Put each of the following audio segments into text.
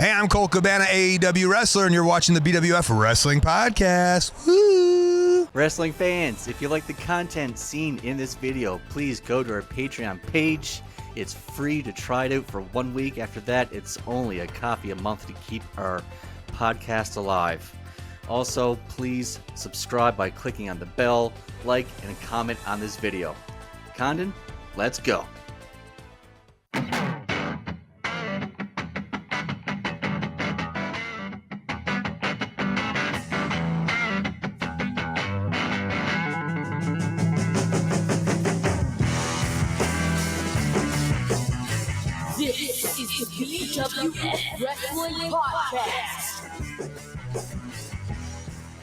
Hey, I'm Cole Cabana, AEW wrestler, and you're watching the BWF Wrestling Podcast. Woo! Wrestling fans, if you like the content seen in this video, please go to our Patreon page. It's free to try it out for 1 week. After that, it's only a coffee a month to keep our podcast alive. Also, please subscribe by clicking on the bell, like, and comment on this video. Condon, let's go. This is the BWF Wrestling Podcast.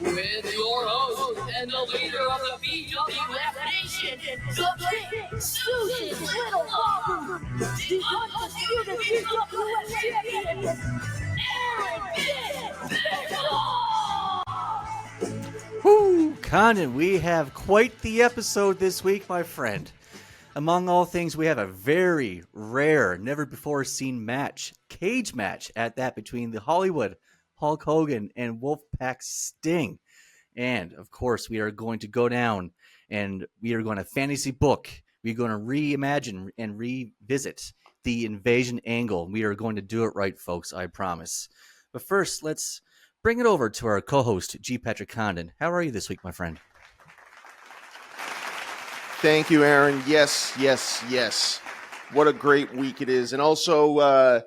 With your host and the leader of the BWF Nation, the Big Susan Little Auburn, the undisputed BWF champion, Aaron Woo! Condon, we have quite the episode this week, my friend. Among all things, we have a very rare, never-before-seen match, cage match at that, between the Hollywood Hulk Hogan and Wolfpac Sting. And, of course, we are going to go down and we are going to fantasy book. We're going to reimagine and revisit the invasion angle. We are going to do it right, folks, I promise. But first, let's bring it over to our co-host, G. Patrick Condon. How are you this week, my friend? Thank you, Aaron. Yes. What a great week it is. And also,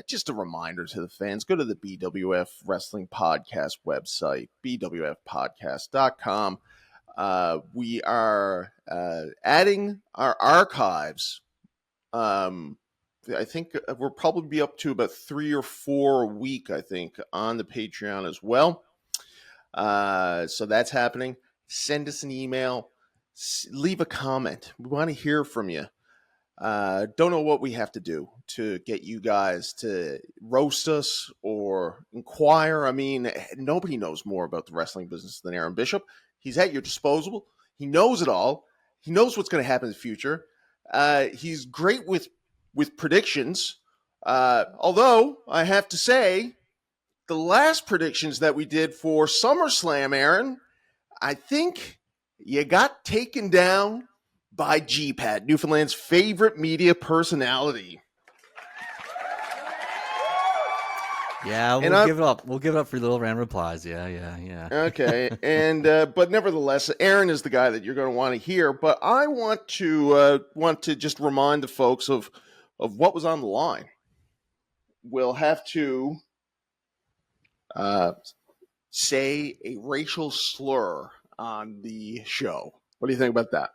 just a reminder to the fans, go to the BWF Wrestling Podcast website, bwfpodcast.com. We are adding our archives. I think we'll probably be up to about 3 or 4 a week, I think, on the Patreon as well. So that's happening. Send us an email. Leave a comment. We want to hear from you. Don't know what we have to do to get you guys to roast us or inquire. I mean, nobody knows more about the wrestling business than Aaron Bishop. He's at your disposal. He knows it all. He knows what's going to happen in the future. He's great with predictions. Although, I have to say, the last predictions that we did for SummerSlam, Aaron, I think you got taken down by G-Pat, Newfoundland's favorite media personality. Yeah, we'll give it up. We'll give it up for little round of applause. Yeah. Okay, and but nevertheless, Aaron is the guy that you're going to want to hear. But I want to just remind the folks of what was on the line. We'll have to say a racial slur on the show. What do you think about that?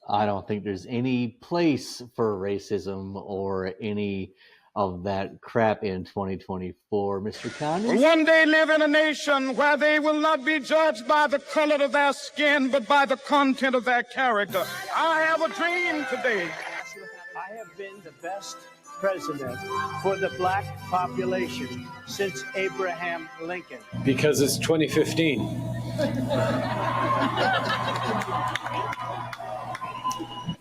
I don't think there's any place for racism or any of that crap in 2024, Mr. Condon. One day live in a nation where they will not be judged by the color of their skin, but by the content of their character. I have a dream today. I have been the best president for the black population since Abraham Lincoln. Because it's 2015. It's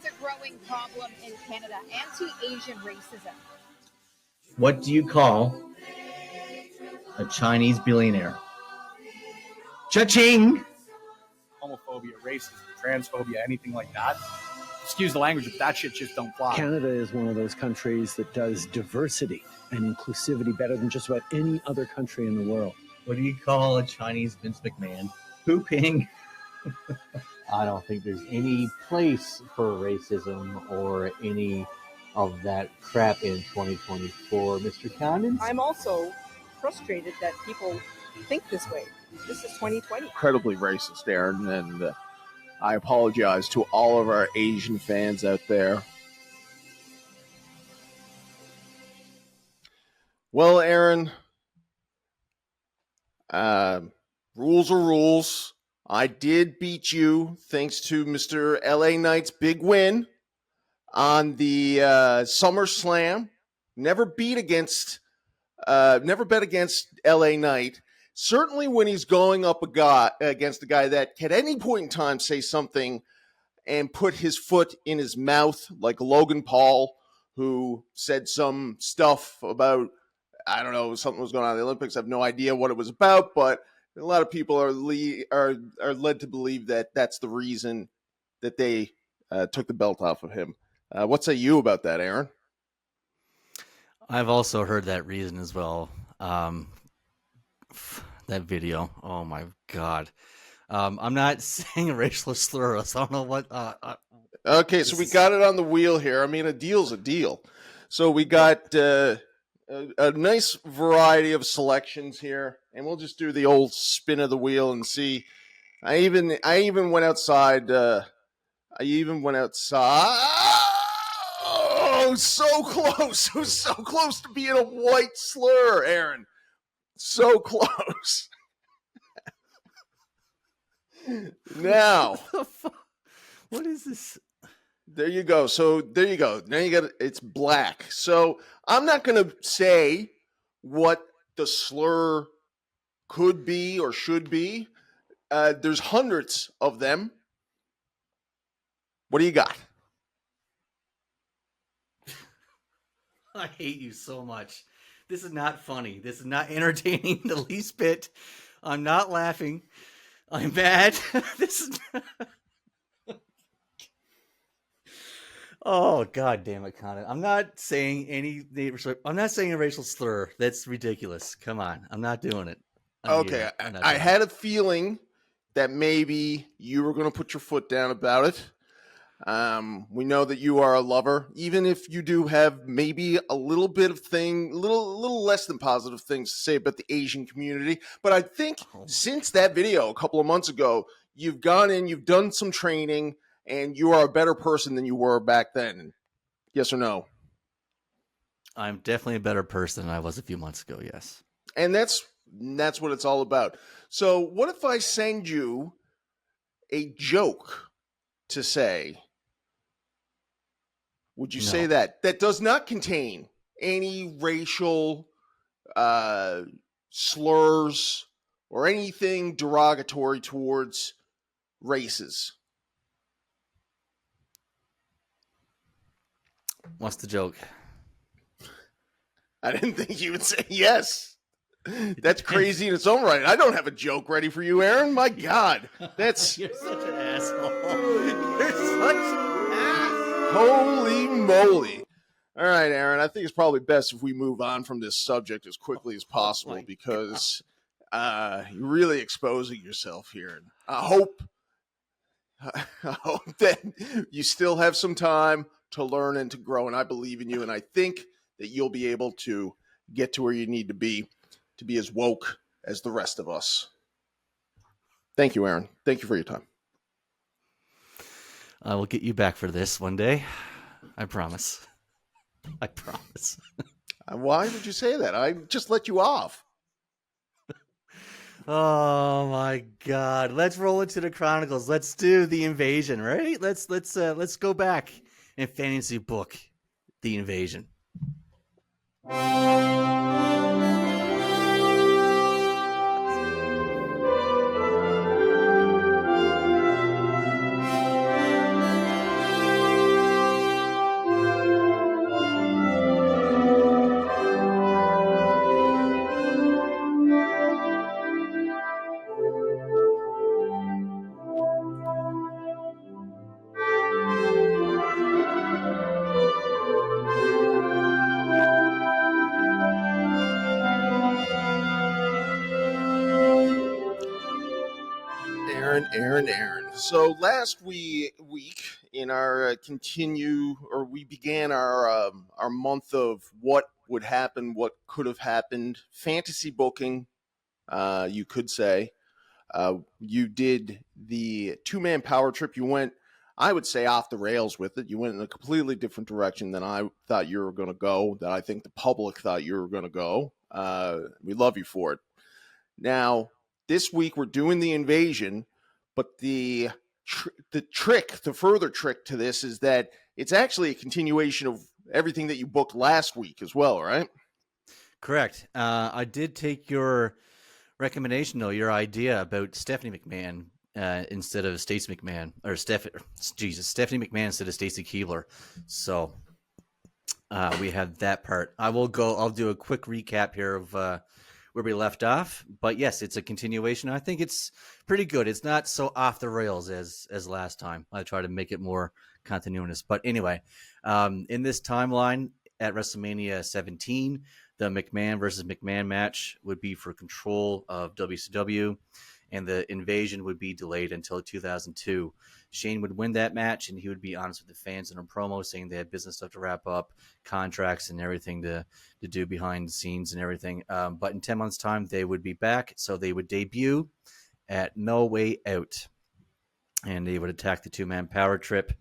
a growing problem in Canada, anti-Asian racism. What do you call a Chinese billionaire? Cha-ching! Homophobia, racism, transphobia, anything like that. Excuse the language, but that shit just don't fly. Canada is one of those countries that does diversity and inclusivity better than just about any other country in the world. What do you call a Chinese Vince McMahon? Pooping. I don't think there's any place for racism or any of that crap in 2024, Mr. Condon. I'm also frustrated that people think this way. This is 2020. Incredibly racist, Aaron, and I apologize to all of our Asian fans out there. Well, Aaron, rules are rules. I did beat you thanks to Mr. LA Knight's big win on the SummerSlam. Never bet against LA Knight. Certainly when he's going up against a guy that can at any point in time say something and put his foot in his mouth, like Logan Paul, who said some stuff about I don't know, something was going on in the Olympics. I have no idea what it was about, but a lot of people are led to believe that that's the reason that they took the belt off of him. What say you about that, Aaron? I've also heard that reason as well. That video. Oh my God. I'm not saying a racial slur. So I don't know what. Okay, so we got it on the wheel here. I mean, a deal's a deal. So we got a nice variety of selections here, and we'll just do the old spin of the wheel and see. I even went outside. Oh, so close! It was so close to being a white slur, Aaron. So close. Now, what is this? There you go. So there you go. Now you got it's black. So I'm not going to say what the slur could be or should be. There's hundreds of them. What do you got? I hate you so much. This is not funny. This is not entertaining the least bit. I'm not laughing. I'm mad. This is. Oh, God damn it, Conan. I'm not saying I'm not saying a racial slur. That's ridiculous. Come on. I'm not doing it. Okay. I had a feeling that maybe you were going to put your foot down about it. We know that you are a lover, even if you do have maybe a little bit of little less than positive things to say about the Asian community. But I think since that video a couple of months ago, you've gone in, you've done some training, and you are a better person than you were back then. Yes or no? I'm definitely a better person than I was a few months ago, yes. And that's what it's all about. So what if I send you a joke to say? Would you say that does not contain any racial slurs or anything derogatory towards races? What's the joke? I didn't think you would say yes. That's crazy in its own right. I don't have a joke ready for you, Aaron. My God. That's You're such an asshole. You're such an asshole. Holy moly. All right, Aaron, I think it's probably best if we move on from this subject as quickly as possible because you're really exposing yourself here. And I hope that you still have some time to learn and to grow, and I believe in you, and I think that you'll be able to get to where you need to be as woke as the rest of us. Thank you, Aaron. Thank you for your time. I will get you back for this one day. I promise. I promise. Why did you say that? I just let you off. Oh my God! Let's roll into the Chronicles. Let's do the invasion, right? Let's go back and fantasy book the invasion. Aaron. So last week in our we began our month of what would happen, what could have happened, fantasy booking, you could say. You did the 2-man power trip. You went, I would say, off the rails with it. You went in a completely different direction than I thought you were going to go, that I think the public thought you were going to go. We love you for it. Now, this week we're doing the invasion, but the further trick to this is that it's actually a continuation of everything that you booked last week as well, right? Correct. I did take your recommendation, though, your idea about Stephanie McMahon instead of Stacey McMahon, or Stephanie McMahon instead of Stacey Keebler. So We have that part. I'll do a quick recap here of where we left off. But yes, it's a continuation. I think it's pretty good. It's not so off the rails as last time. I try to make it more continuous. But anyway, in this timeline at WrestleMania 17, the McMahon versus McMahon match would be for control of WCW, and the invasion would be delayed until 2002. Shane would win that match, and he would be honest with the fans in a promo saying they had business stuff to wrap up, contracts and everything to do behind the scenes and everything. But in 10 months' time, they would be back, so they would debut at No Way Out, and they would attack the two-man power trip,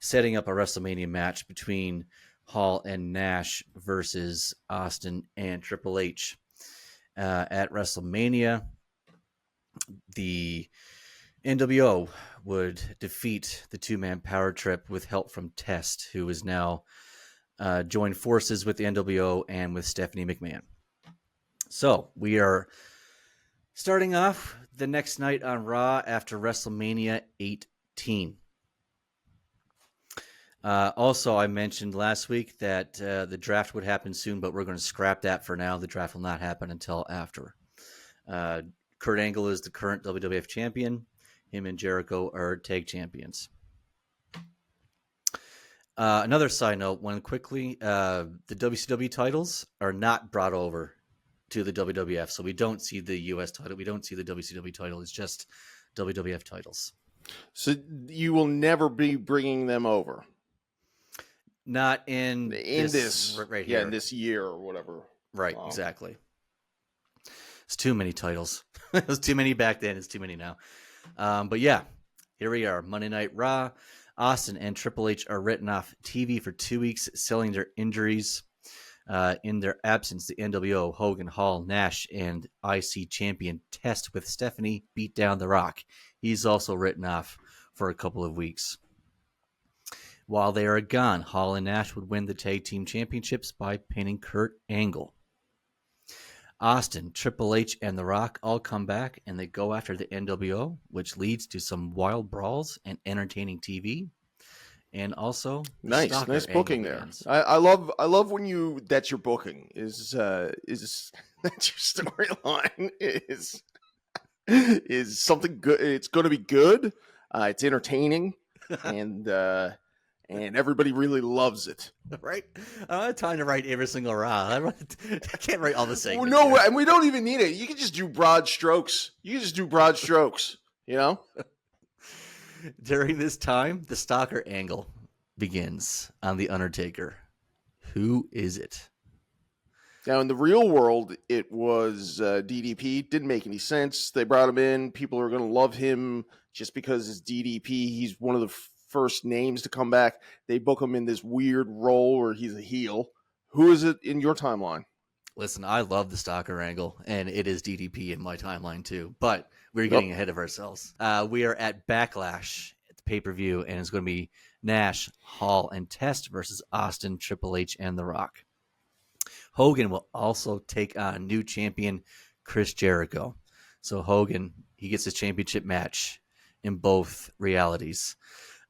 setting up a WrestleMania match between Hall and Nash versus Austin and Triple H. At WrestleMania, the NWO would defeat the two-man power trip with help from Test, who is now joined forces with the NWO and with Stephanie McMahon. So we are starting off the next night on Raw after WrestleMania 18. Also, I mentioned last week that the draft would happen soon, but we're going to scrap that for now. The draft will not happen until after. Kurt Angle is the current WWF champion. Him and Jericho are tag champions. Another side note, one quickly, the WCW titles are not brought over to the WWF, so we don't see the US title. We don't see the WCW title. It's just WWF titles. So you will never be bringing them over? Not in this right here. Yeah, in this year or whatever. Right, exactly. It's too many titles. It was too many back then. It's too many now. But yeah, here we are. Monday Night Raw. Austin and Triple H are written off TV for 2 weeks, selling their injuries. In their absence, the NWO, Hogan, Hall, Nash, and IC champion Test with Stephanie beat down The Rock. He's also written off for a couple of weeks. While they are gone, Hall and Nash would win the tag team championships by pinning Kurt Angle. Austin, Triple H, and The Rock all come back, and they go after the NWO, which leads to some wild brawls and entertaining TV. And also, nice booking there. I love when that's your booking is that's your storyline is something good. It's going to be good. It's entertaining, and everybody really loves it. Right? I don't have time to write every single Raw. I can't write all the segments. No, here. and we don't even need it. You can just do broad strokes. You know? During this time, the stalker angle begins on The Undertaker. Who is it? Now, in the real world, it was DDP. Didn't make any sense. They brought him in. People are going to love him just because it's DDP. He's one of the first names to come back. They book him in this weird role where he's a heel. Who is it in your timeline? Listen, I love the stalker angle, and it is DDP in my timeline too. But we're getting ahead of ourselves. We are at Backlash at the pay-per-view, and it's going to be Nash, Hall, and Test versus Austin, Triple H, and The Rock. Hogan will also take on new champion Chris Jericho. So Hogan, he gets his championship match in both realities.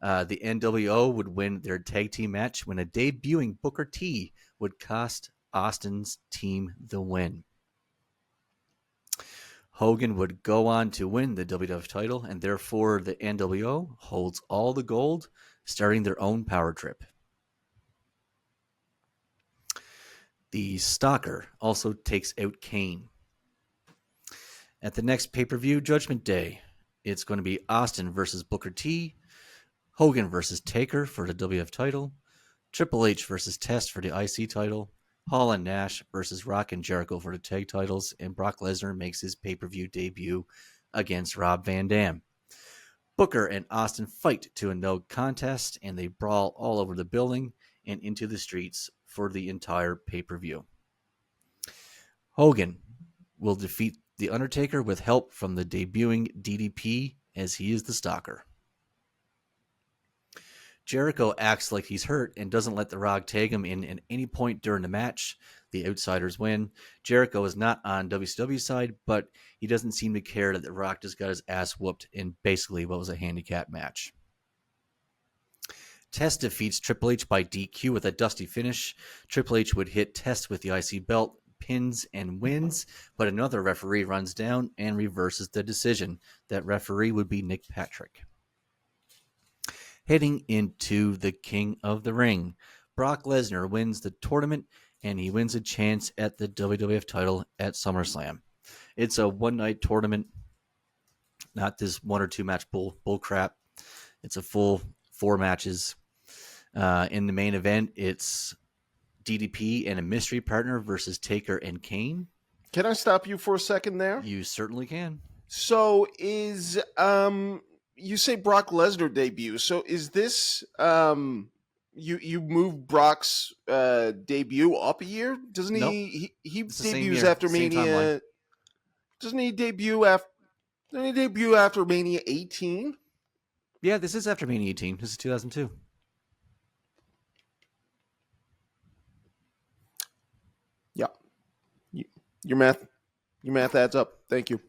The NWO would win their tag team match when a debuting Booker T would cost Austin's team the win. Hogan would go on to win the WWF title, and therefore the NWO holds all the gold, starting their own power trip. The Stalker also takes out Kane. At the next pay-per-view, Judgment Day, it's going to be Austin versus Booker T, Hogan versus Taker for the WWF title, Triple H versus Test for the IC title, Hall and Nash versus Rock and Jericho for the tag titles, and Brock Lesnar makes his pay-per-view debut against Rob Van Dam. Booker and Austin fight to a no contest, and they brawl all over the building and into the streets for the entire pay-per-view. Hogan will defeat The Undertaker with help from the debuting DDP, as he is the stalker. Jericho acts like he's hurt and doesn't let The Rock tag him in at any point during the match. The Outsiders win. Jericho is not on WCW's side, but he doesn't seem to care that The Rock just got his ass whooped in basically what was a handicap match. Test defeats Triple H by DQ with a dusty finish. Triple H would hit Test with the IC belt, pins, and wins, but another referee runs down and reverses the decision. That referee would be Nick Patrick. Heading into the King of the Ring, Brock Lesnar wins the tournament, and he wins a chance at the WWF title at SummerSlam. It's a one-night tournament, not this 1 or 2 match bull crap. It's a full 4 matches. In the main event, it's DDP and a mystery partner versus Taker and Kane. Can I stop you for a second there? You certainly can. So is you say Brock Lesnar debut. So is this you move Brock's debut up a year? Doesn't Nope. he It's the same debuts year, after same Mania? timeline. Doesn't he debut after Mania 18? Yeah, this is after Mania 18. This is 2002. Yeah. Your math adds up. Thank you.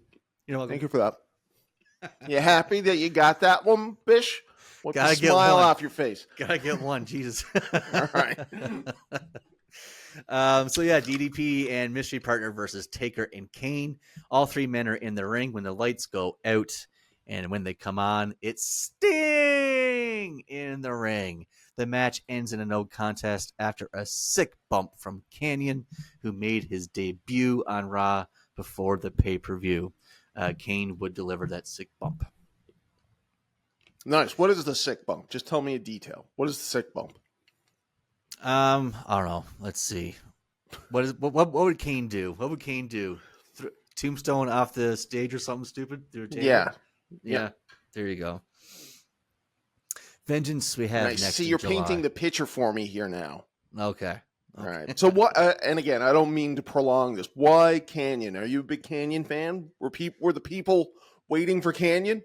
You're welcome. Thank you for that. You happy that you got that one, Bish? With Gotta the get smile one. off your face. Gotta get one. Jesus. All right. So yeah, DDP and mystery partner versus Taker and Kane. All 3 men are in the ring when the lights go out, and when they come on, it's Sting in the ring. The match ends in a no contest after a sick bump from Kanyon, who made his debut on Raw before the pay-per-view. Kane would deliver that sick bump. Nice. What is the sick bump? Just tell me a detail. What is the sick bump? I don't know. Let's see. What would Kane do? What would Kane do? Tombstone off the stage or something stupid? Through a table? Yeah. There you go. Vengeance we have Nice. next. See, in you're July. painting the picture for me here now. Okay. All right. So what? And again, I don't mean to prolong this. Why Kanyon? Are you a big Kanyon fan? Were the people waiting for Kanyon?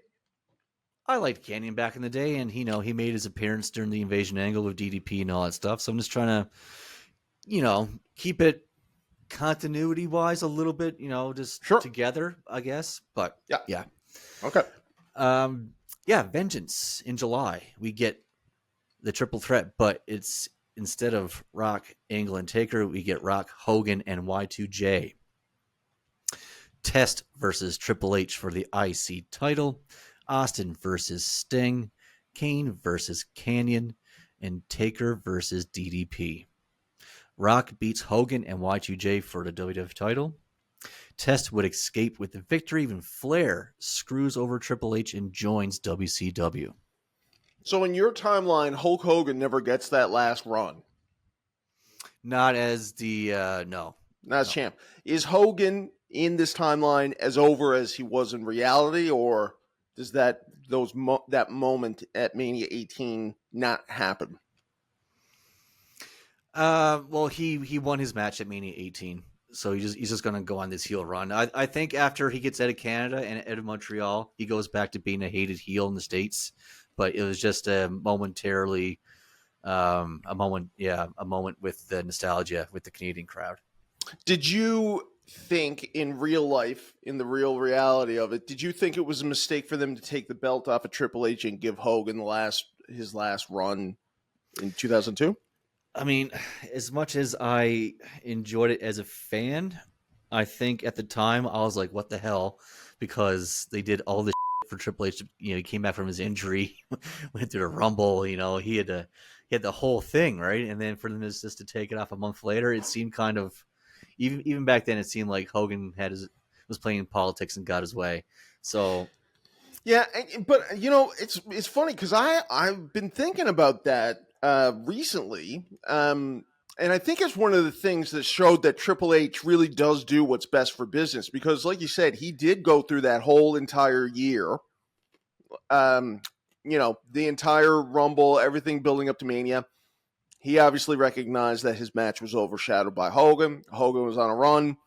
I liked Kanyon back in the day, and he made his appearance during the invasion angle with DDP and all that stuff. So I'm just trying to, keep it continuity wise a little bit, just together, I guess. But yeah. Okay. Vengeance in July. We get the triple threat, but it's instead of Rock, Angle, and Taker, we get Rock, Hogan, and Y2J. Test versus Triple H for the IC title. Austin versus Sting. Kane versus Kanyon. And Taker versus DDP. Rock beats Hogan and Y2J for the WWF title. Test would escape with the victory. Even Flair screws over Triple H and joins WCW. So in your timeline, Hulk Hogan never gets that last run. Not as the no. Not as champ. Is Hogan in this timeline as over as he was in reality, or does that moment at Mania 18 not happen? Well, he won his match at Mania 18, so he's just going to go on this heel run. I think after he gets out of Canada and out of Montreal, he goes back to being a hated heel in the States. But it was just a moment with the nostalgia with the Canadian crowd. Did you think in real life, in the real reality of it, did you think it was a mistake for them to take the belt off of Triple H and give Hogan his last run in 2002? I mean, as much as I enjoyed it as a fan, I think at the time I was like, what the hell? Because they did all this for Triple H. He came back from his injury, went through the Rumble, he had the whole thing, right? And then for them just to take it off a month later, it seemed kind of, even back then, it seemed like Hogan was playing politics and got his way. So, yeah, but it's funny because I've been thinking about that recently, and I think it's one of the things that showed that Triple H really does do what's best for business. Because, like you said, he did go through that whole entire year, the entire Rumble, everything building up to Mania. He obviously recognized that his match was overshadowed by Hogan. Hogan was on a run.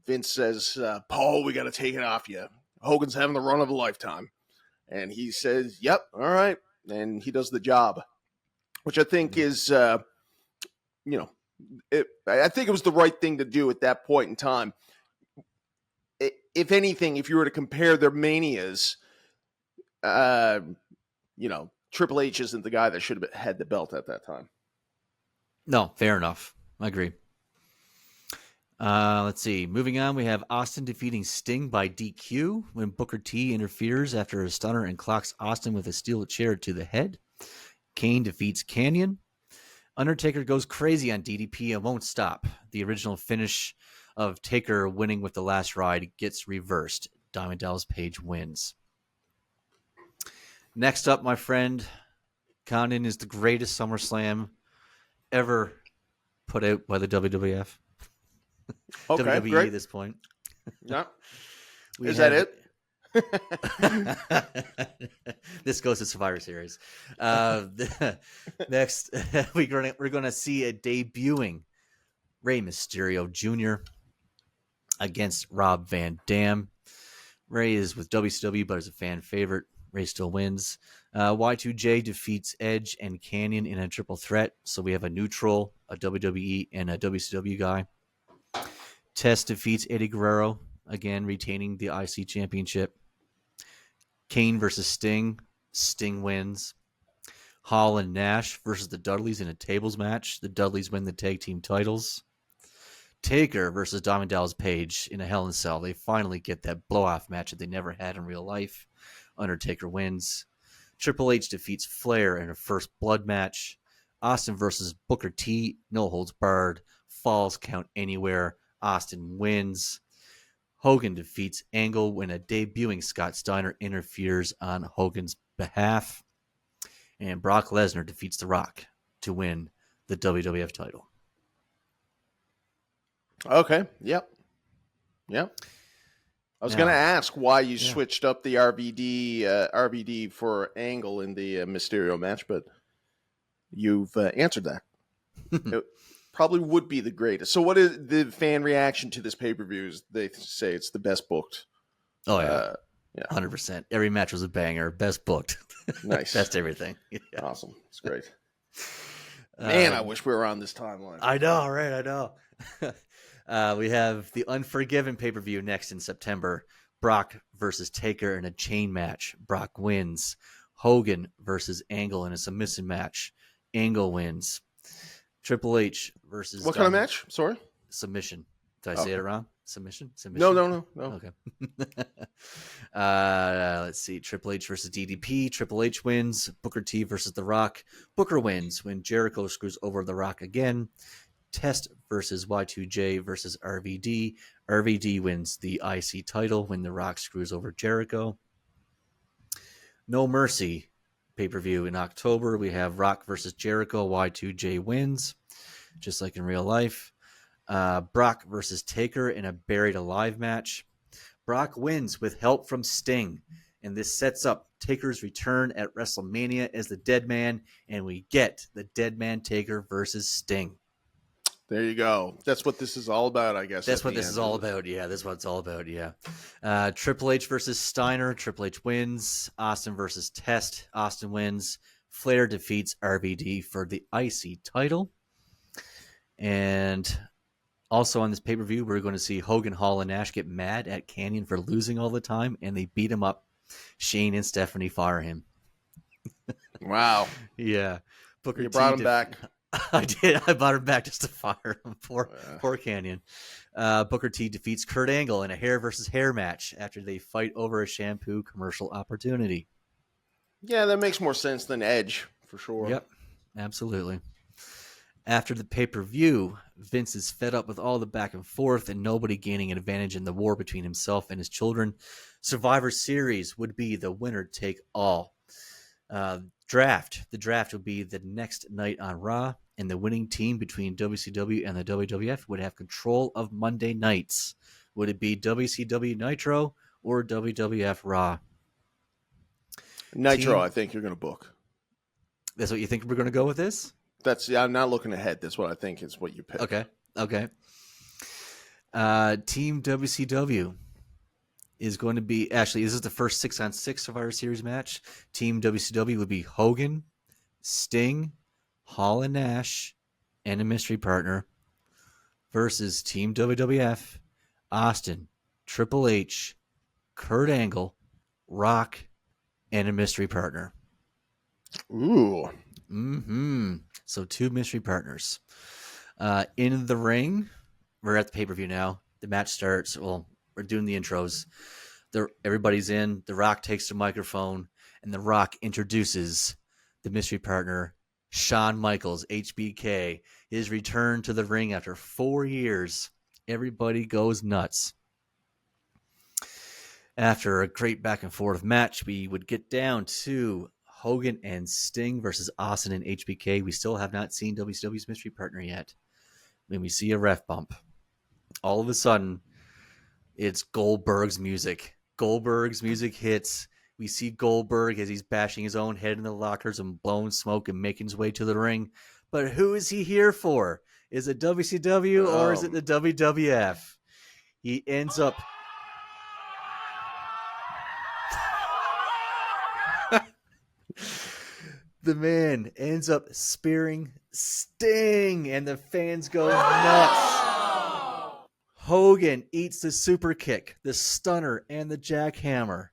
Vince says, Paul, we got to take it off you. Hogan's having the run of a lifetime. And he says, yep, all right. And he does the job, which I think is, I think it was the right thing to do at that point in time. If anything, if you were to compare their manias, Triple H isn't the guy that should have had the belt at that time. No, fair enough. I agree. Let's see. Moving on, we have Austin defeating Sting by DQ when Booker T interferes after a stunner and clocks Austin with a steel chair to the head. Kane defeats Canyon. Undertaker goes crazy on DDP and won't stop. The original finish of Taker winning with the last ride gets reversed. Diamond Dallas Page wins. Next up, my friend, Condon is the greatest SummerSlam ever put out by the WWF. Okay, WWE great. at this point. Yeah. Is that it? This goes to Survivor Series. Next, we're gonna see a debuting Rey Mysterio Jr. against Rob Van Dam. Rey is with WCW, but is a fan favorite. Rey still wins. Y2J defeats Edge and Canyon in a triple threat. So we have a neutral, a WWE, and a WCW guy. Test defeats Eddie Guerrero, again retaining the IC championship. Kane versus Sting. Sting wins. Hall and Nash versus the Dudleys in a tables match. The Dudleys win the tag team titles. Taker versus Diamond Dallas Page in a Hell in a Cell. They finally get that blow-off match that they never had in real life. Undertaker wins. Triple H defeats Flair in a first blood match. Austin versus Booker T. No holds barred. Falls count anywhere. Austin wins. Hogan defeats Angle when a debuting Scott Steiner interferes on Hogan's behalf. And Brock Lesnar defeats The Rock to win the WWF title. Okay. Yep. I was going to ask why you switched up the RVD for Angle in the Mysterio match, but you've answered that. It probably would be the greatest. So what is the fan reaction to this pay-per-view? They say it's the best booked. Oh, yeah. 100%. Every match was a banger. Best booked. Nice. Best everything. Yeah. Awesome. It's great. Man, I wish we were on this timeline. I know, right? I know. We have the Unforgiven pay-per-view next in September. Brock versus Taker in a chain match. Brock wins. Hogan versus Angle in a submission match. Angle wins. Triple H versus... What kind of match? Sorry? Submission. Did I say it wrong? Submission? No. Okay. Let's see. Triple H versus DDP. Triple H wins. Booker T versus The Rock. Booker wins when Jericho screws over The Rock again. Test versus Y2J versus RVD. RVD wins the IC title when The Rock screws over Jericho. No Mercy pay-per-view in October. We have Rock versus Jericho. Y2J wins, just like in real life. Brock versus Taker in a Buried Alive match. Brock wins with help from Sting, and this sets up Taker's return at WrestleMania as the Dead Man, and we get the Dead Man Taker versus Sting. There you go. That's what this is all about, I guess. That's what this is all about. Yeah, that's what it's all about. Yeah. Triple H versus Steiner. Triple H wins. Austin versus Test. Austin wins. Flair defeats RVD for the IC title. And also on this pay-per-view, we're going to see Hogan, Hall, and Nash get mad at Canyon for losing all the time, and they beat him up. Shane and Stephanie fire him. Wow. Yeah. Booker You brought him back. I did. I brought him back just to fire him. Poor Canyon. Booker T defeats Kurt Angle in a hair versus hair match after they fight over a shampoo commercial opportunity. Yeah, that makes more sense than Edge, for sure. Yep, absolutely. After the pay-per-view, Vince is fed up with all the back and forth and nobody gaining an advantage in the war between himself and his children. Survivor Series would be the winner take all. Draft. The draft will be the next night on Raw, and the winning team between WCW and the WWF would have control of Monday nights. Would it be WCW Nitro or WWF Raw? Nitro, I think you're going to book. That's what you think we're going to go with this? I'm not looking ahead. That's what I think is what you pick. Okay. Team WCW is going to be, actually, this is the first 6-on-6 Survivor Series match. Team WCW would be Hogan, Sting, Hall and Nash, and a mystery partner versus Team WWF, Austin, Triple H, Kurt Angle, Rock, and a mystery partner. Ooh. So 2 mystery partners. In the ring, we're at the pay-per-view now. The match starts. Well, we're doing the intros. Everybody's in. The Rock takes the microphone, and The Rock introduces the mystery partner, Shawn Michaels, HBK, his return to the ring after 4 years. Everybody goes nuts. After a great back and forth match, we would get down to Hogan and Sting versus Austin and HBK. We still have not seen WCW's mystery partner yet. When we see a ref bump, all of a sudden, it's Goldberg's music. Goldberg's music hits. We see Goldberg as he's bashing his own head in the lockers and blowing smoke and making his way to the ring. But who is he here for? Is it WCW or is it the WWF? He ends up... The man ends up spearing Sting, and the fans go nuts. Hogan eats the super kick, the stunner, and the jackhammer.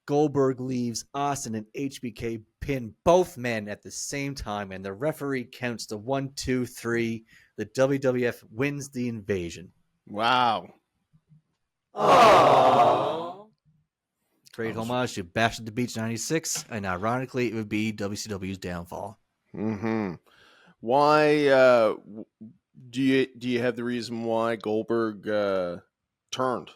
Goldberg leaves Austin and HBK pin both men at the same time, and the referee counts to 1, 2, 3. The WWF wins the invasion. Wow. Great homage to Bash at the Beach 96, and ironically, it would be WCW's downfall. Why do you have the reason why Goldberg turned?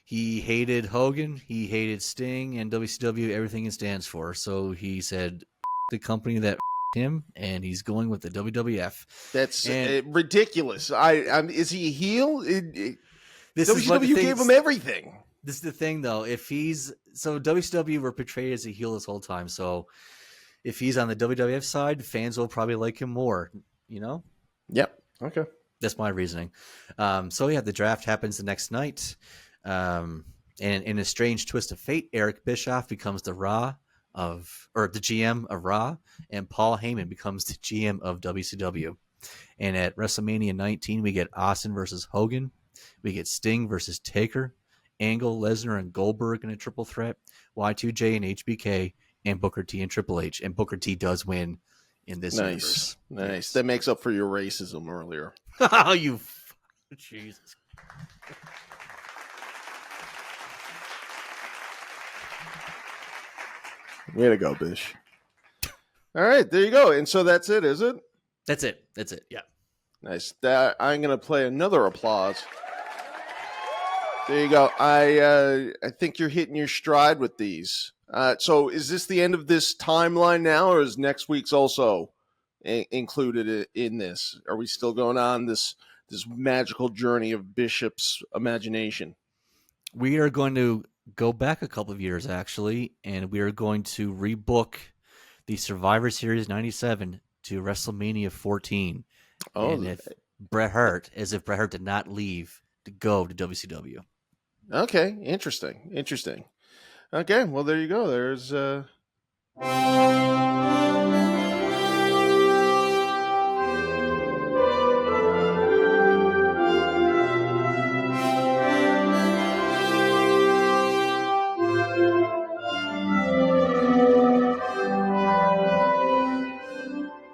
He hated Hogan, he hated Sting, and WCW, everything it stands for. So he said, the company that him, and he's going with the WWF. That's ridiculous. Is he a heel? WCW gave him everything. This is the thing, though. WCW were portrayed as a heel this whole time. So if he's on the WWF side, fans will probably like him more. You know? Yep. Okay. That's my reasoning. The draft happens the next night. And in a strange twist of fate, Eric Bischoff becomes the GM of Raw, and Paul Heyman becomes the GM of WCW. And at WrestleMania 19, we get Austin versus Hogan. We get Sting versus Taker, Angle, Lesnar, and Goldberg in a triple threat, Y2J and HBK, and Booker T and Triple H. And Booker T does win in this universe. Nice. Yes. That makes up for your racism earlier. Oh, Jesus. Way to go, Bish. All right, there you go. And so that's it, is it? That's it. Yeah. Nice. I'm going to play another applause. There you go. I think you're hitting your stride with these. So is this the end of this timeline now, or is next week's also included in this? Are we still going on this magical journey of Bishop's imagination? We are going to go back a couple of years, actually, and we are going to rebook the Survivor Series 97 to WrestleMania 14. Oh, and if Bret Hart did not leave to go to WCW. Okay, interesting. Okay, well, there you go. There's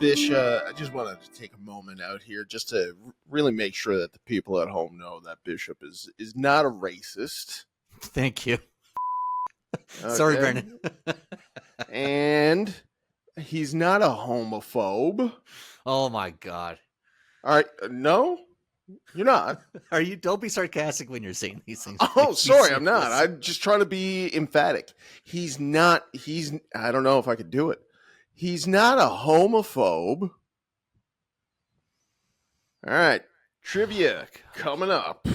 Bish, I just wanted to take a moment out here just to really make sure that the people at home know that Bishop is not a racist. Thank you. Okay. Sorry, Brandon. And he's not a homophobe. Oh my God. All right, no, you're not. Are you? Don't be sarcastic when you're saying these things. Oh, sorry, I'm not. I'm just trying to be emphatic. He's not. I don't know if I could do it. He's not a homophobe. All right. Trivia coming up.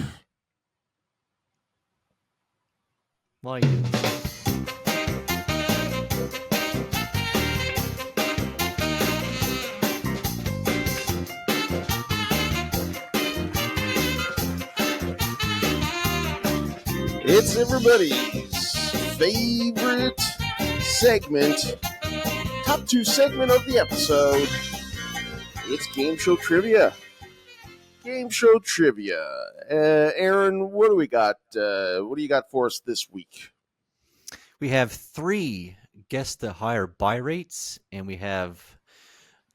Why you? It's everybody's favorite segment. Top 2 segment of the episode. It's Game Show Trivia. Aaron, what do we got? What do you got for us this week? We have 3 guests the higher buy rates, and we have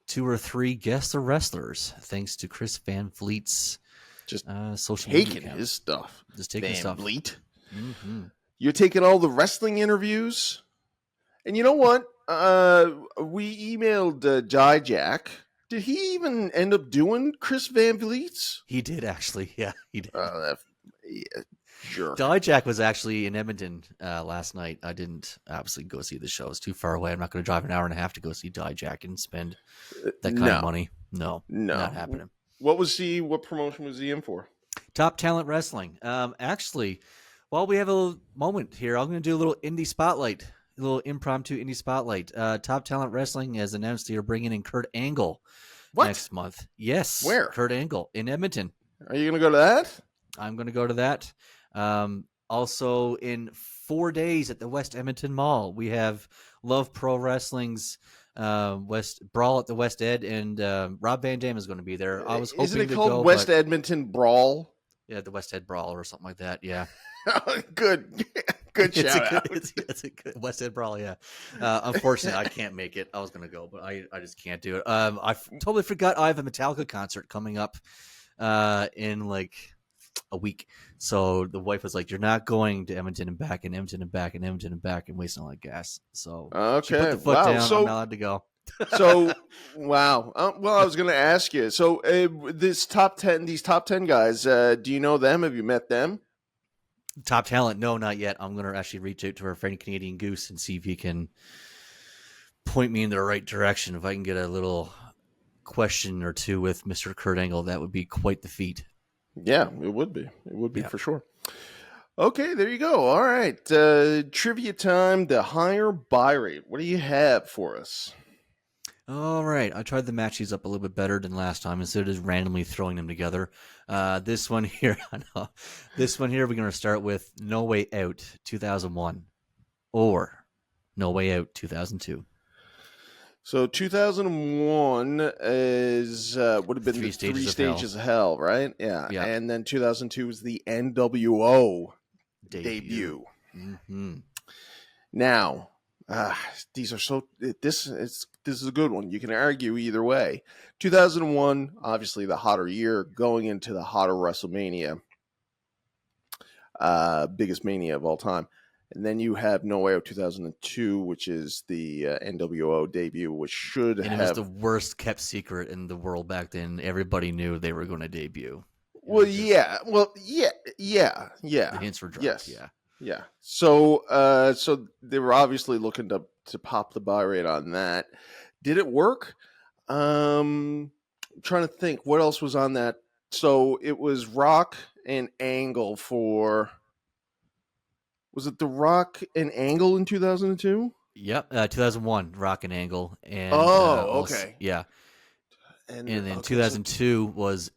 2 or 3 guest the wrestlers, thanks to Chris Van Vliet's Just social media taking account. his stuff. Just taking Van stuff. Vliet. Mm-hmm. You're taking all the wrestling interviews, and you know what? We emailed Dijak. Did he even end up doing Chris Van Vliet's? He did, actually. Yeah, he did. Sure. Dijak was actually in Edmonton last night. I didn't obviously go see the show. It's too far away. I'm not going to drive an hour and a half to go see Dijak and spend that kind of money. No, not happening. What promotion was he in for? Top Talent Wrestling. Actually, while we have a moment here, I'm going to do a little indie spotlight, a little impromptu indie spotlight. Top Talent Wrestling has announced they are bringing in Kurt Angle next month. Yes. Where? Kurt Angle in Edmonton. Are you going to go to that? I'm going to go to that. Also, in 4 days at the West Edmonton Mall, we have Love Pro Wrestling's West Brawl at the West Ed, and Rob Van Dam is going to be there. I was hoping Isn't it to called go, West Edmonton Brawl? Yeah, the West Ed Brawl or something like that. Yeah. Good shout out. It's a good West Ed Brawl. Yeah. Unfortunately, I can't make it. I was going to go, but I just can't do it. I totally forgot I have a Metallica concert coming up in like a week. So the wife was like, "You're not going to Edmonton and back and Edmonton and back and Edmonton and back and wasting all that gas." So she put the foot down. I'm not allowed to go. So, wow. Well, I was going to ask you. So, these top 10 guys, do you know them? Have you met them? Top Talent? No, not yet. I'm going to actually reach out to our friend Canadian Goose and see if he can point me in the right direction. If I can get a little question or two with Mr. Kurt Angle, that would be quite the feat. Yeah, it would be. It would be for sure. Okay, there you go. All right. Trivia time, the higher buy rate. What do you have for us? All right. I tried the matches up a little bit better than last time instead of just randomly throwing them together. This one here, we're going to start with No Way Out 2001 or No Way Out 2002. So 2001 is would have been Three the Stages Three of Stages of Hell, right? Yeah. Yeah. And then 2002 was the NWO debut. Mm-hmm. Now, these are so. This is a good one. You can argue either way. 2001, obviously the hotter year, going into the hotter WrestleMania, biggest mania of all time. And then you have No Way Out 2002, which is the NWO debut, which should and it was the worst kept secret in the world back then. Everybody knew they were going to debut. The hints were dropped. Yes. Yeah. So they were obviously looking to pop the buy rate on that. Did it work? I'm trying to think what else was on that. So it was Rock and Angle for. Was it the Rock and Angle in 2002? Yep, 2001, Rock and Angle, and okay, yeah, and then 2002 was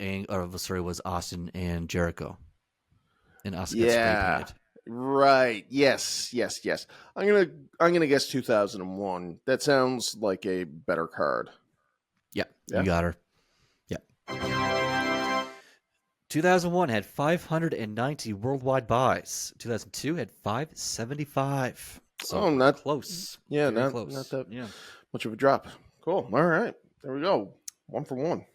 Austin and Jericho, and Austin got spray painted. Right. Yes. I'm gonna guess 2001. That sounds like a better card. Yeah. You got her. Yeah. 2001 had 590 worldwide buys. 2002 had 575. So not close. Yeah, very not close. Not that much of a drop. Cool. All right. There we go. 1 for 1.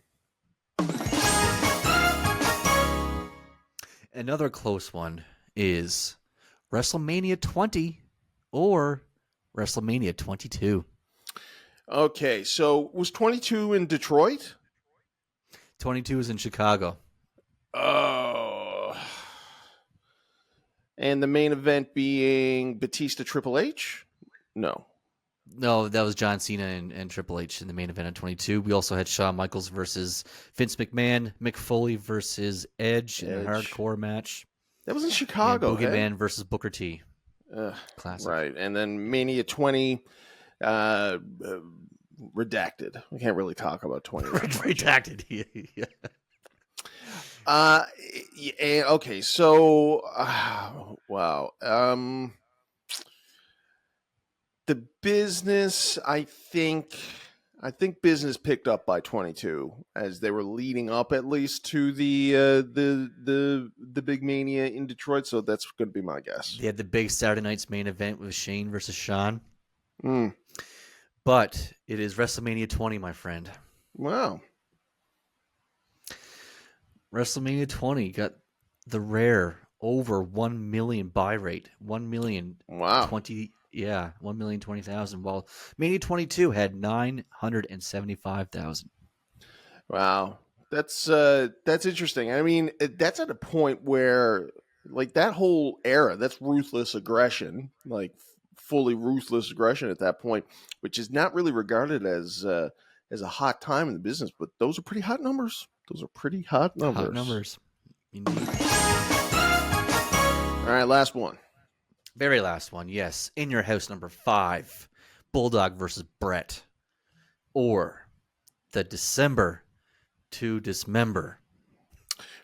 Another close one is WrestleMania 20 or WrestleMania 22. Okay, so was 22 in Detroit? 22 is in Chicago. Oh. And the main event being Batista Triple H? No, that was John Cena and Triple H in the main event at 22. We also had Shawn Michaels versus Vince McMahon, Mick Foley versus Edge in a hardcore match. That was in Chicago. And Boogeyman versus Booker T. Classic. Right. And then Mania 20, redacted. We can't really talk about 20. Redacted. Yeah. Okay, so wow. The business, I think business picked up by 22 as they were leading up at least to the big mania in Detroit. So that's going to be my guess. They had the big Saturday night's main event with Shane versus Sean. Mm. But it is WrestleMania 20, my friend. Wow. WrestleMania 20 got the rare over 1 million buy rate. 1 million Wow. 20, yeah, 1,020,000. While Mania 22 had 975,000. Wow. That's interesting. I mean, that's at a point where like that whole era, that's ruthless aggression, like fully ruthless aggression at that point, which is not really regarded as a hot time in the business, but those are pretty hot numbers. Those are pretty hot numbers. Hot numbers. Indeed. All right, last one. Very last one, yes. In Your House number 5, Bulldog versus Brett. Or the December to Dismember.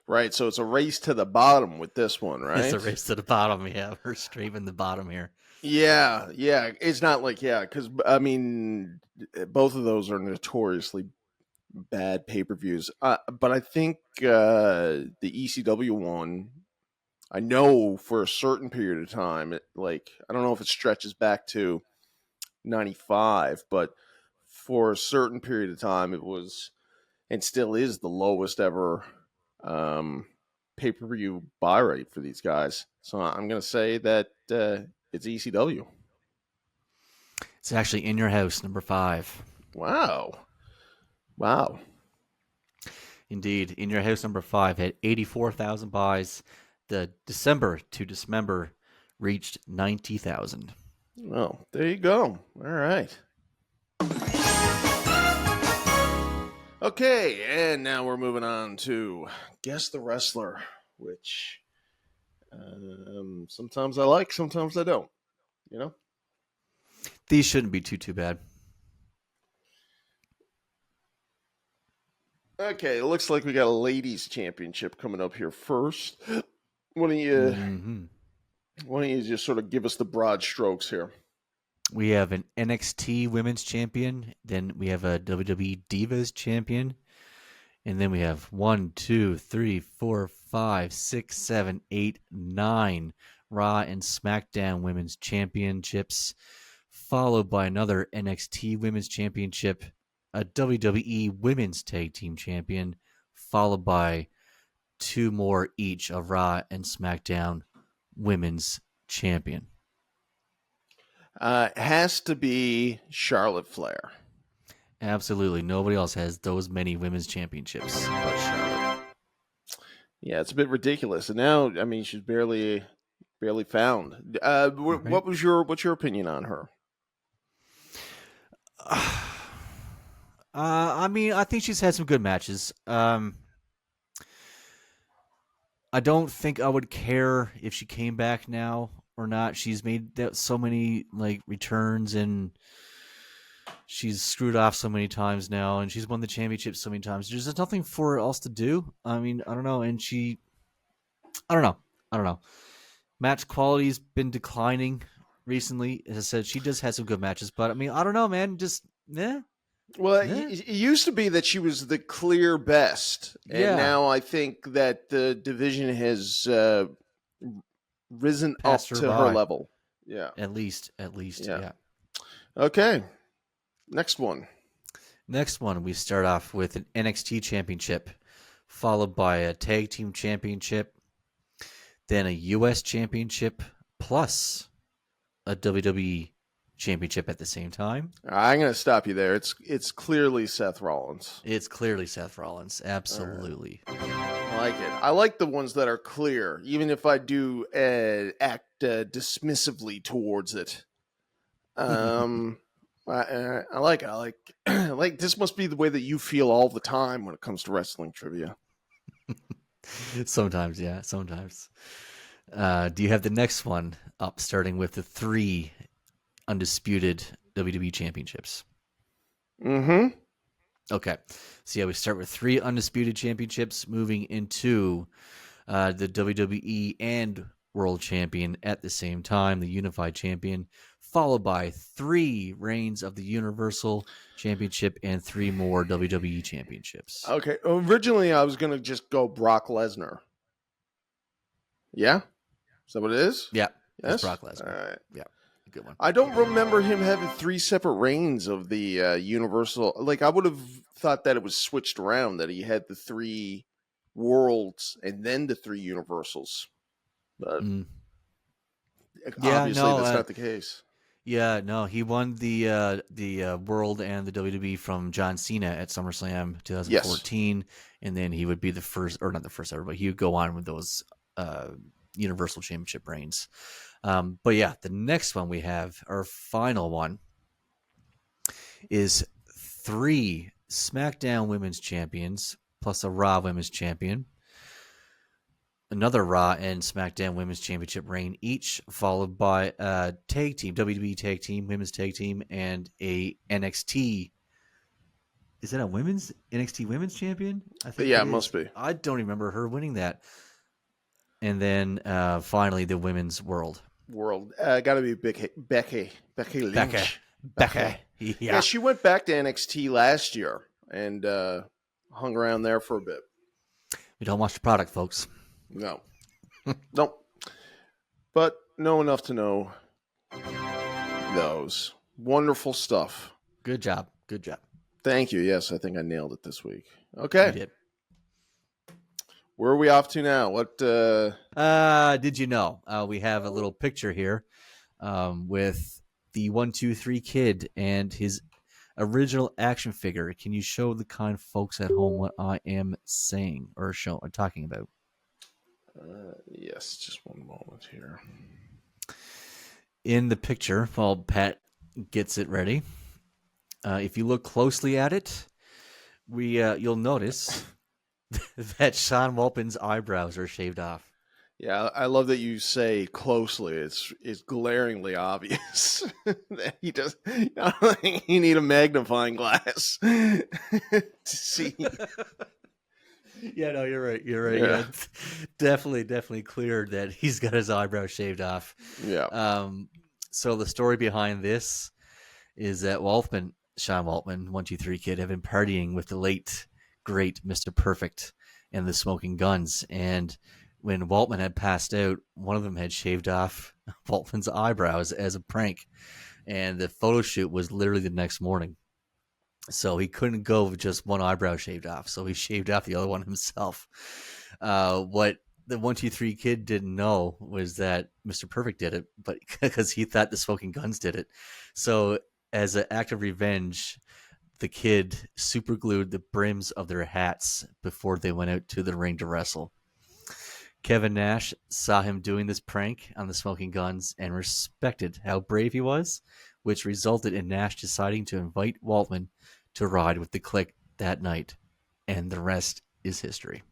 Right, so it's a race to the bottom with this one, right? It's a race to the bottom, yeah. We're scraping the bottom here. Yeah. It's not like, because, I mean, both of those are notoriously bad pay-per-views. But I think the ECW one, I know for a certain period of time, I don't know if it stretches back to 95, but for a certain period of time, it was and still is the lowest ever pay-per-view buy rate for these guys. So I'm going to say that it's ECW. It's actually In Your House number 5. Wow. Indeed. In Your House number 5 had 84,000 buys. The December to Dismember reached 90,000. Well, there you go. All right. Okay, and now we're moving on to Guess the Wrestler, which sometimes I like, sometimes I don't. You know? These shouldn't be too bad. Okay, it looks like we got a ladies' championship coming up here first. Why don't you just sort of give us the broad strokes here? We have an NXT Women's Champion. Then we have a WWE Divas Champion. And then we have 1, 2, 3, 4, 5, 6, 7, 8, 9 Raw and SmackDown Women's Championships, followed by another NXT Women's Championship, a WWE Women's Tag Team Champion, followed by 2 more each of Raw and SmackDown Women's Champion. Has to be Charlotte Flair. Absolutely. Nobody else has those many women's championships but Charlotte. Yeah, it's a bit ridiculous. And now, I mean, she's barely found. What's your opinion on her? I mean, I think she's had some good matches. I don't think I would care if she came back now or not. She's made so many returns, and she's screwed off so many times now, and she's won the championship so many times. There's just nothing for her else to do. I mean, I don't know. And I don't know. Match quality's been declining recently. As I said, she does have some good matches, but I mean, I don't know, man. Just Well, it used to be that she was the clear best, and now I think that the division has risen Passed up her to by. her level. Yeah, at least, yeah. Okay, next one. Next one, we start off with an NXT championship, followed by a tag team championship, then a US championship, plus a WWE championship at the same time. I'm going to stop you there. It's clearly Seth Rollins. It's clearly Seth Rollins. Absolutely. I like it. I like the ones that are clear, even if I do act dismissively towards it. I like it. I like this must be the way that you feel all the time when it comes to wrestling trivia. Sometimes, yeah. Sometimes. Do you have the next one up, starting with the 3 undisputed WWE championships? Mm-hmm. Okay. So yeah, we start with 3 undisputed championships, moving into the WWE and World Champion at the same time, the Unified Champion, followed by 3 reigns of the Universal Championship and 3 more WWE Championships. Okay. Originally, I was going to just go Brock Lesnar. Yeah? Is that what it is? Yeah. Yes? It's Brock Lesnar. All right. Yeah. good one. I don't remember him having 3 separate reigns of the Universal. Like, I would have thought that it was switched around, that he had the 3 worlds and then the 3 Universals. But obviously that's not the case. Yeah, no, he won the World and the WWE from John Cena at SummerSlam 2014, and then he would be the first, or not the first ever, but he would go on with those Universal Championship reigns. But yeah, the next one we have, our final one, is 3 SmackDown Women's Champions plus a Raw Women's Champion, another Raw and SmackDown Women's Championship reign, each followed by a tag team, WWE tag team, women's tag team, and a NXT. Is that a NXT women's champion? I think it must be. I don't remember her winning that. And then finally the women's world. Got to be Becky Lynch. Becky. Yeah, she went back to NXT last year and hung around there for a bit. We don't watch the product, folks. No. Nope. But know enough to know those. Wonderful stuff. Good job. Good job. Thank you. Yes, I think I nailed it this week. Okay. You did. Where are we off to now? What? Did you know? We have a little picture here with the 1-2-3 Kid and his original action figure. Can you show the kind folks at home what I am saying or talking about? Yes, just one moment here. In the picture, while Pat gets it ready, if you look closely at it, you'll notice that Sean Waltman's eyebrows are shaved off. Yeah, I love that you say closely. It's glaringly obvious that he does. I don't think you need a magnifying glass to see. Yeah, no, you're right. You're right. Yeah. Definitely clear that he's got his eyebrows shaved off. Yeah. So the story behind this is that Sean Waltman, 1-2-3 Kid, have been partying with the late great Mr. Perfect and the Smoking Guns, and when Waltman had passed out, one of them had shaved off Waltman's eyebrows as a prank, and the photo shoot was literally the next morning. So he couldn't go with just one eyebrow shaved off, so he shaved off the other one himself. What the 1-2-3 Kid didn't know was that Mr. Perfect did it, but because he thought the Smoking Guns did it. So as an act of revenge, the Kid super glued the brims of their hats before they went out to the ring to wrestle. Kevin Nash saw him doing this prank on the Smoking Guns and respected how brave he was, which resulted in Nash deciding to invite Waltman to ride with the Clique that night. And the rest is history.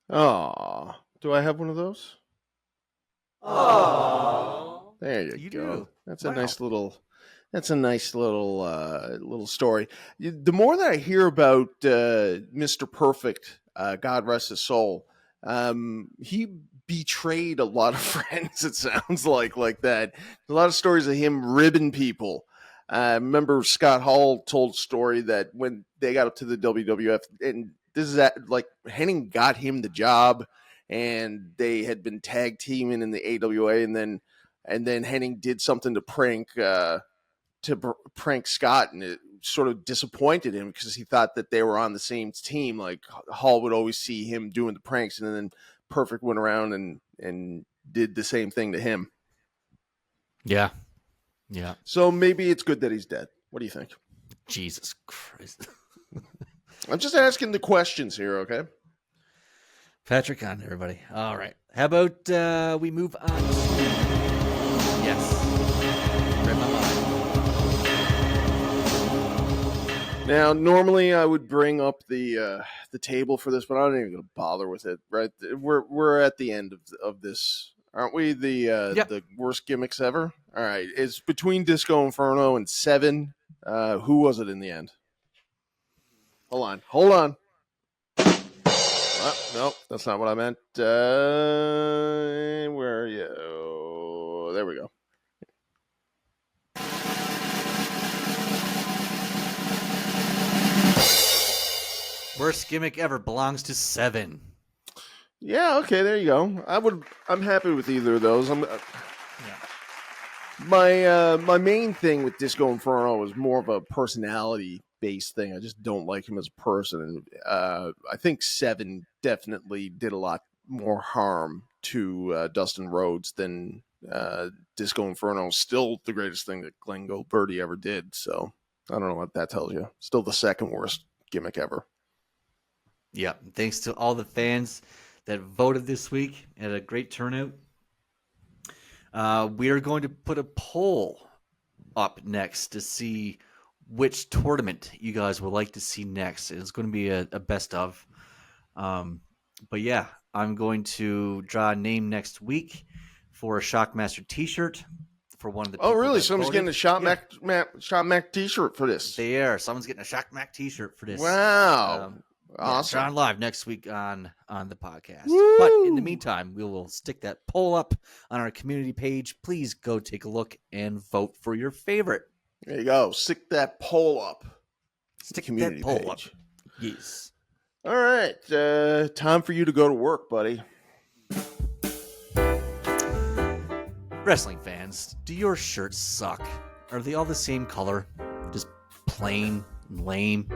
Oh, do I have one of those? Oh, there you go. Do. That's a nice little. That's a nice little story. The more that I hear about Mr. Perfect, God rest his soul, he betrayed a lot of friends. It sounds like that. A lot of stories of him ribbing people. I remember Scott Hall told a story that when they got up to the WWF, and this is like Hennig got him the job, and they had been tag teaming in the AWA, and then Hennig did something to prank Scott, and it sort of disappointed him because he thought that they were on the same team. Like Hall would always see him doing the pranks, and then Perfect went around and did the same thing to him. Yeah. So maybe it's good that he's dead. What do you think? Jesus Christ. I'm just asking the questions here, okay? Patrick on, everybody. All right. How about we move on? Yes. Read my mind. Now, normally I would bring up the table for this, but I'm not even going to bother with it. Right? We're at the end of this, aren't we? The worst gimmicks ever. All right, it's between Disco Inferno and Seven. Who was it in the end? Hold on. No, that's not what I meant. Where are you? There we go. Worst gimmick ever belongs to Seven. Yeah, okay, there you go. I'm happy with either of those. My main thing with Disco Inferno is more of a personality based thing. I just don't like him as a person, and I think Seven definitely did a lot more harm to Dustin Rhodes than Disco Inferno. Still the greatest thing that Glenn Goldberg ever did. So I don't know what that tells you. Still the second worst gimmick ever. Yeah, thanks to all the fans that voted this week. Had a great turnout. We are going to put a poll up next to see which tournament you guys would like to see next. It's going to be a best of. But yeah, I'm going to draw a name next week for a Shockmaster t-shirt for one of the people. Oh, really? that Someone's voted. getting a Yeah, Shot Mac t-shirt for this. they are. Someone's getting a Shock Mac t-shirt for this. Wow. Yeah, Awesome. Sean live next week on the podcast. Woo! But in the meantime, we will stick that poll up on our community page. Please go take a look and vote for your favorite. There you go. Stick that poll up. Stick Community that poll page. up. Yes. All right. Time for you to go to work, buddy. Wrestling fans, do your shirts suck? Are they all the same color? Just plain and lame?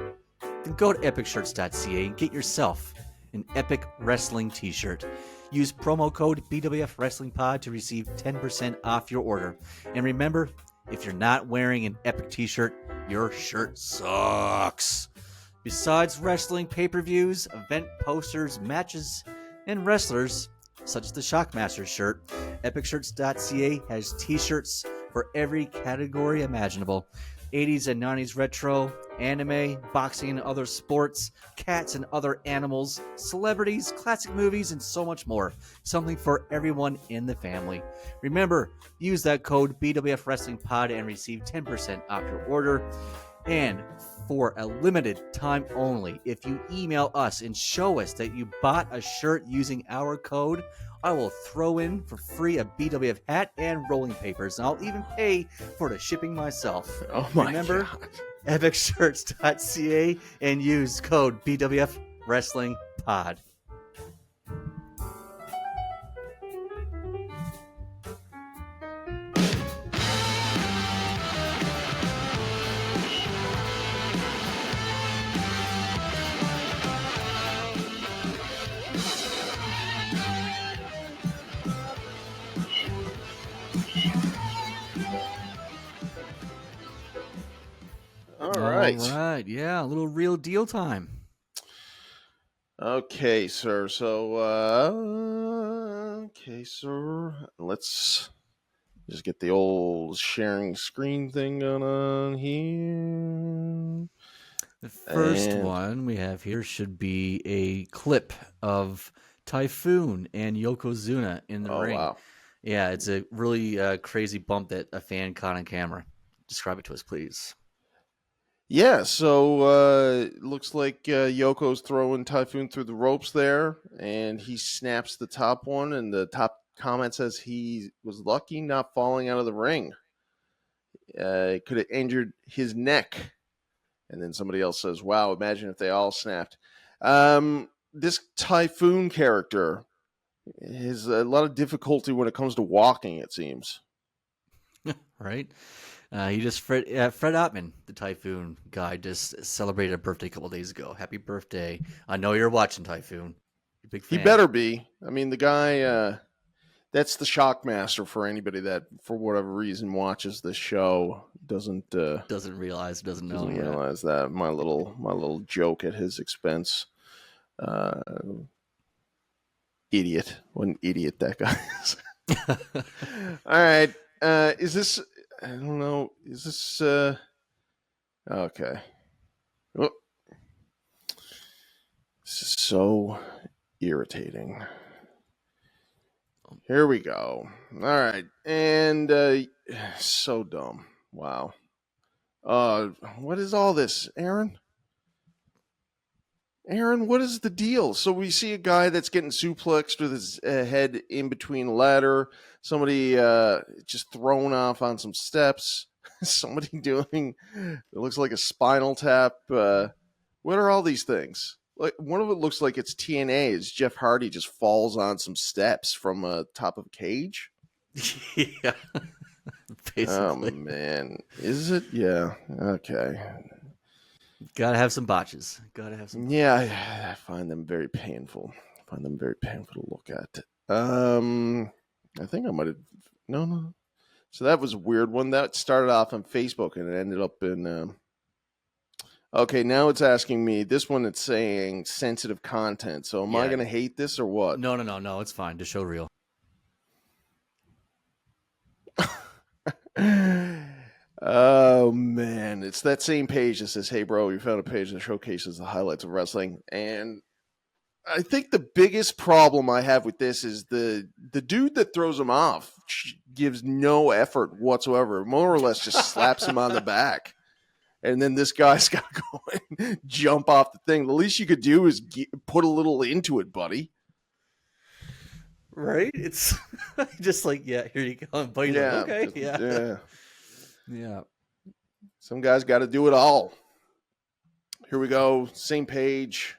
Then go to epicshirts.ca and get yourself an Epic Wrestling t-shirt. Use promo code BWFWRESTLINGPOD to receive 10% off your order. And remember, if you're not wearing an Epic t-shirt, your shirt sucks. Besides wrestling pay-per-views, event posters, matches, and wrestlers, such as the Shockmaster shirt, epicshirts.ca has t-shirts for every category imaginable. 80s and 90s retro, anime, boxing and other sports, cats and other animals, celebrities, classic movies, and so much more. Something for everyone in the family. Remember, use that code BWFWRESTLINGPOD and receive 10% off your order. And for a limited time only, if you email us and show us that you bought a shirt using our code, I will throw in for free a BWF hat and rolling papers, and I'll even pay for the shipping myself. Oh my Remember, God. epicshirts.ca and use code BWFWrestlingPod. All right. All right, yeah, a little real deal time. Okay, sir. So, let's just get the old sharing screen thing going on here. The first And- one we have here should be a clip of Typhoon and Yokozuna in the Oh, ring. wow. Yeah, it's a really crazy bump that a fan caught on camera. Describe it to us, please. Yeah, so looks like Yoko's throwing Typhoon through the ropes there, and he snaps the top one, and the top comment says he was lucky not falling out of the ring. It could have injured his neck. And then somebody else says, wow, imagine if they all snapped. This Typhoon character has a lot of difficulty when it comes to walking, it seems. Right? He just Fred Ottman, the Typhoon guy, just celebrated a birthday a couple days ago. Happy birthday! I know you're watching, Typhoon. You're a big fan. He better be. I mean, the guy, that's the Shockmaster for anybody that, for whatever reason, watches this show. Doesn't realize, doesn't know. Doesn't yet. realize that. My little joke at his expense. Idiot. What an idiot that guy is. All right. Is this... I don't know. Is this... Okay. Oh. This is so irritating. Here we go. All right. And so dumb. Wow. What is all this, Aaron? Aaron, what is the deal? So we see a guy that's getting suplexed with his head in between a ladder. Somebody just thrown off on some steps. Somebody doing, it looks like a spinal tap. What are all these things? Like, one of it looks like it's TNA. As Jeff Hardy just falls on some steps from top of a cage. Yeah. Basically. Oh man, is it? Yeah. Okay. Gotta have some botches. Yeah, I find them very painful. To look at. I think I might have. No. So that was a weird one. That started off on Facebook and it ended up in. Okay, now it's asking me. This one, it's saying sensitive content. So am I going to hate this or what? No. It's fine. Just show real. Oh man, it's that same page that says, "Hey bro, you found a page that showcases the highlights of wrestling." And I think the biggest problem I have with this is the dude that throws him off gives no effort whatsoever. More or less just slaps him on the back. And then this guy's got to go and jump off the thing. The least you could do is put a little into it, buddy. Right? It's just like, here you go. And buddy's like, okay, yeah. Some guys got to do it all. Here we go. Same page.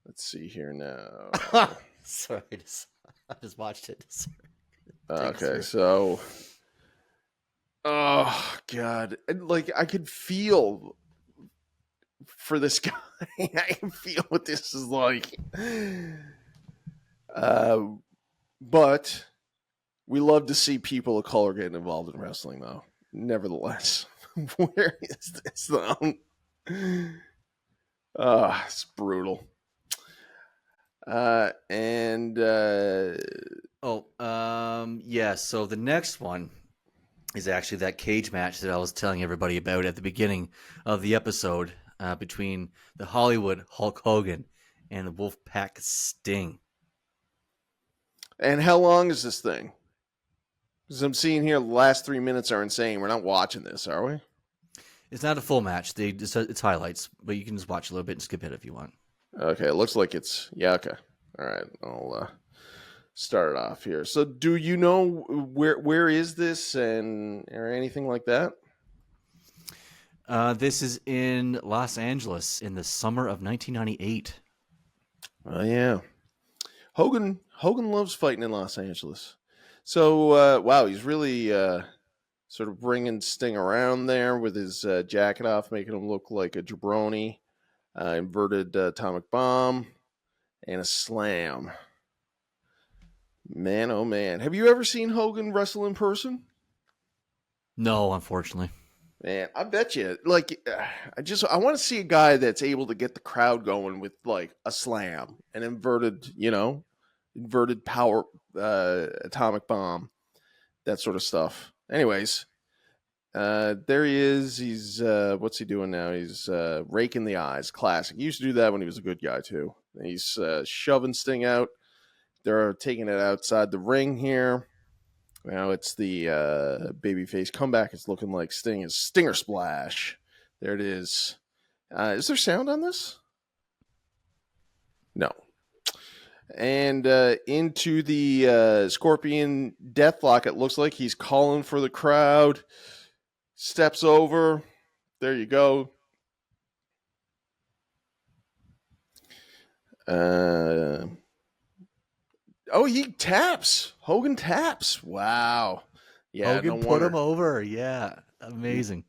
Let's see here now. Sorry, I just watched it. Okay, so... Oh, God. Like, I could feel for this guy. I can feel what this is like. But we love to see people of color getting involved in wrestling, though. Nevertheless, where is this, though? It's brutal. So the next one is actually that cage match that I was telling everybody about at the beginning of the episode between the Hollywood Hulk Hogan and the Wolfpac Sting. And how long is this thing? Because I'm seeing here the last 3 minutes are insane. We're not watching this, are we? It's not a full match. It's highlights, but you can just watch a little bit and skip it if you want. Okay, it looks like it's... Yeah, okay. All right, I'll start it off here. So do you know where is this or anything like that? This is in Los Angeles in the summer of 1998. Oh, yeah. Hogan loves fighting in Los Angeles. So, wow, he's really sort of bringing Sting around there with his jacket off, making him look like a jabroni, inverted atomic bomb, and a slam. Man, oh man. Have you ever seen Hogan wrestle in person? No, unfortunately. Man, I bet you. Like, I want to see a guy that's able to get the crowd going with, like, a slam, an inverted power atomic bomb, that sort of stuff. Anyways, there he is. He's, what's he doing now? He's raking the eyes. Classic. He used to do that when he was a good guy, too. He's shoving Sting out. They're taking it outside the ring here. Now it's the babyface comeback. It's looking like Sting is Stinger Splash. There it is. Is there sound on this? No. And into the Scorpion Deathlock. It looks like he's calling for the crowd. Steps over. There you go. He taps. Hogan taps. Wow. Yeah, Hogan put him over. Yeah, amazing.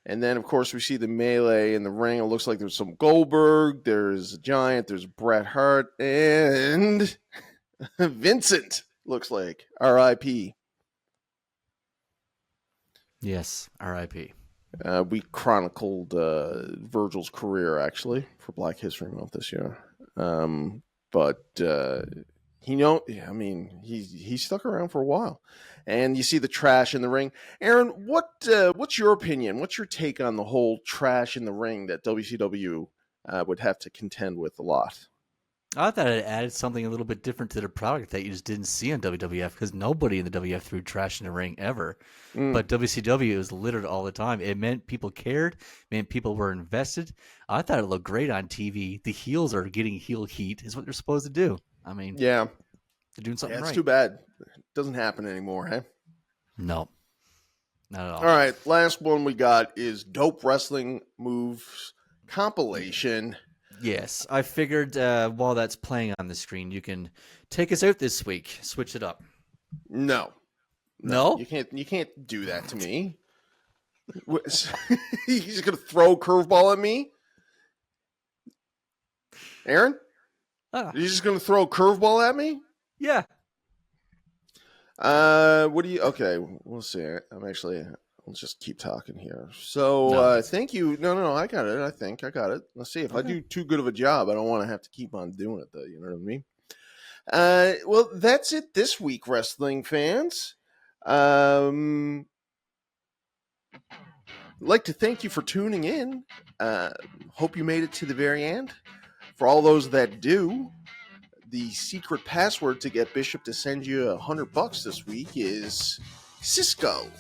And then, of course, we see the melee in the ring. It looks like there's some Goldberg. There's a Giant. There's Bret Hart. And Vincent, looks like. R.I.P. Yes, R.I.P. We chronicled Virgil's career, actually, for Black History Month this year. He stuck around for a while. And you see the trash in the ring. Aaron, what's your opinion? What's your take on the whole trash in the ring that WCW would have to contend with a lot? I thought it added something a little bit different to the product that you just didn't see on WWF, because nobody in the WWF threw trash in the ring ever. But WCW was littered all the time. It meant people cared, meant people were invested. I thought it looked great on TV. The heels are getting heel heat, is what they're supposed to do. I mean, yeah, they're doing something right. It's too bad. It doesn't happen anymore, huh? No, not at all. All right, last one we got is Dope Wrestling Moves compilation. Yes, I figured while that's playing on the screen, you can take us out this week. Switch it up. No. No? You can't do that to me. He's just gonna throw a curveball at me? Aaron? You're just gonna throw a curveball at me? Yeah. What do you? Okay, we'll see. Let's just keep talking here. So, thank you. No, I got it. I think I got it. Let's see. If I do too good of a job, I don't want to have to keep on doing it, though. You know what I mean? Well, that's it this week, wrestling fans. I'd like to thank you for tuning in. Hope you made it to the very end. For all those that do, the secret password to get Bishop to send you $100 this week is Cisco.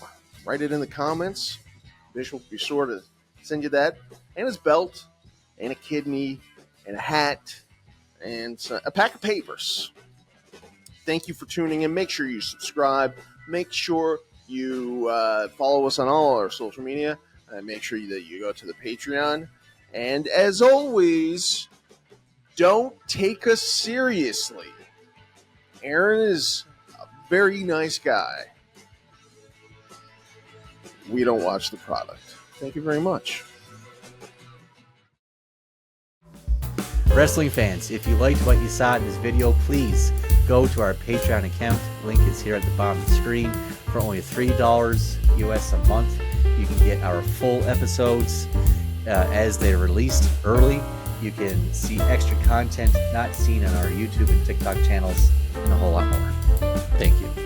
Write it in the comments. Bishop will be sure to send you that, and his belt, and a kidney, and a hat, and a pack of papers. Thank you for tuning in. Make sure you subscribe. Make sure you follow us on all our social media. Make sure that you go to the Patreon. And as always, don't take us seriously. Aaron is a very nice guy. We don't watch the product. Thank you very much. Wrestling fans, if you liked what you saw in this video, please go to our Patreon account. Link is here at the bottom of the screen. For only $3 US a month, you can get our full episodes as they're released early. You can see extra content not seen on our YouTube and TikTok channels, and a whole lot more. Thank you.